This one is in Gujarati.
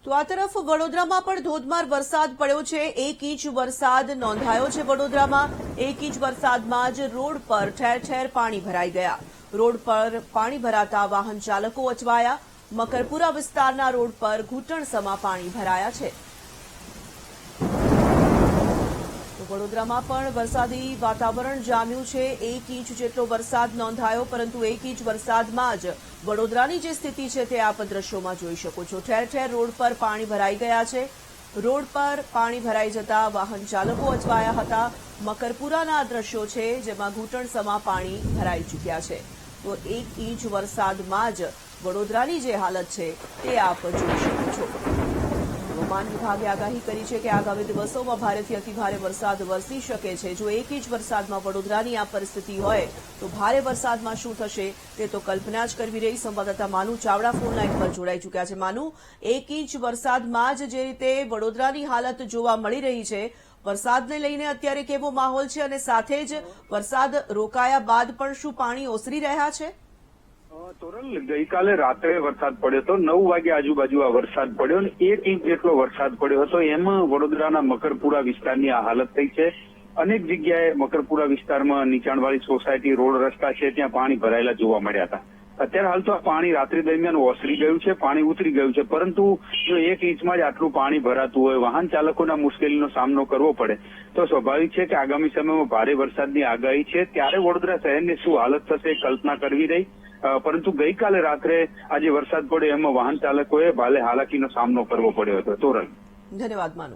તો આ તરફ વડોદરામાં પણ ધોધમાર વરસાદ પડ્યો છે। 1 ઇંચ વરસાદ નોંધાયો છે વડોદરામાં। 1 ઇંચ વરસાદમાં જ રોડ પર ઠેર ઠેર પાણી ભરાઈ ગયા। રોડ પર પાણી ભરાતા વાહન ચાલકો અચવાયા। મકરપુરા વિસ્તારના રોડ પર ઘૂંટણસમા પાણી ભરાયા છે। વડોદરામાં પણ વરસાદી વાતાવરણ જામ્યું છે। 1 ઇંચ જેટલો વરસાદ નોંધાયો, પરંતુ 1 ઇંચ વરસાદમાં જ વડોદરાની જે સ્થિતિ છે તે આપ દ્રશ્યોમાં જોઈ શકો છો। ઠેર ઠેર રોડ પર પાણી ભરાઈ ગયા છે। રોડ પર પાણી ભરાઈ જતા વાહન ચાલકો અચવાયા હતા। મકરપુરાના દ્રશ્યો છે જેમાં ઘૂંટણસમા પાણી ભરાઈ ચૂક્યા છે। તો 1 ઇંચ વરસાદમાં જ વડોદરાની જે હાલત છે તે આપ જોઈ શકો છો। હવામાન વિભાગે આગાહી કરી છે કે આગામી દિવસોમાં ભારેથી અતિભારે વરસાદ વરસી શકે છે। જો 1 ઇંચ વરસાદમાં વડોદરાની આ પરિસ્થિતિ હોય તો ભારે વરસાદમાં શું થશે તે તો કલ્પના જ કરવી રહી। સંવાદદાતા માનુ ચાવડા ફોન લાઈન પર જોડાઈ ચૂક્યા છે। માનુ, 1 ઇંચ વરસાદમાં જ જે રીતે વડોદરાની હાલત જોવા મળી રહી છે, વરસાદને લઈને અત્યારે કેવો માહોલ છે અને સાથે જ વરસાદ રોકાયા બાદ પણ શું પાણી ઓસરી રહ્યા છે? તોરલ, ગઈકાલે રાત્રે વરસાદ પડ્યો હતો। 9 વાગે આજુબાજુ આ વરસાદ પડ્યો અને 1 ઇંચ જેટલો વરસાદ પડ્યો હતો। એમાં વડોદરાના મકરપુરા વિસ્તારની આ હાલત થઈ છે। અનેક જગ્યાએ મકરપુરા વિસ્તારમાં નીચાણવાળી સોસાયટી, રોડ રસ્તા છે ત્યાં પાણી ભરાયેલા જોવા મળ્યા હતા। અત્યારે હાલ તો આ પાણી રાત્રિ દરમિયાન ઓસરી ગયું છે, પાણી ઉતરી ગયું છે, પરંતુ જો 1 ઇંચમાં જ આટલું પાણી ભરાતું હોય, વાહન ચાલકોના મુશ્કેલીનો સામનો કરવો પડે તો સ્વાભાવિક છે કે આગામી સમયમાં ભારે વરસાદની આગાહી છે। ત્યારે વડોદરા શહેરની શું હાલત થશે કલ્પના કરવી રહી। પરંતુ ગઈકાલે રાત્રે આજે વરસાદ પડ્યો એમાં વાહન ચાલકોએ ભારે હાલાકીનો સામનો કરવો પડ્યો હતો। તોરલ, ધન્યવાદ માનુ।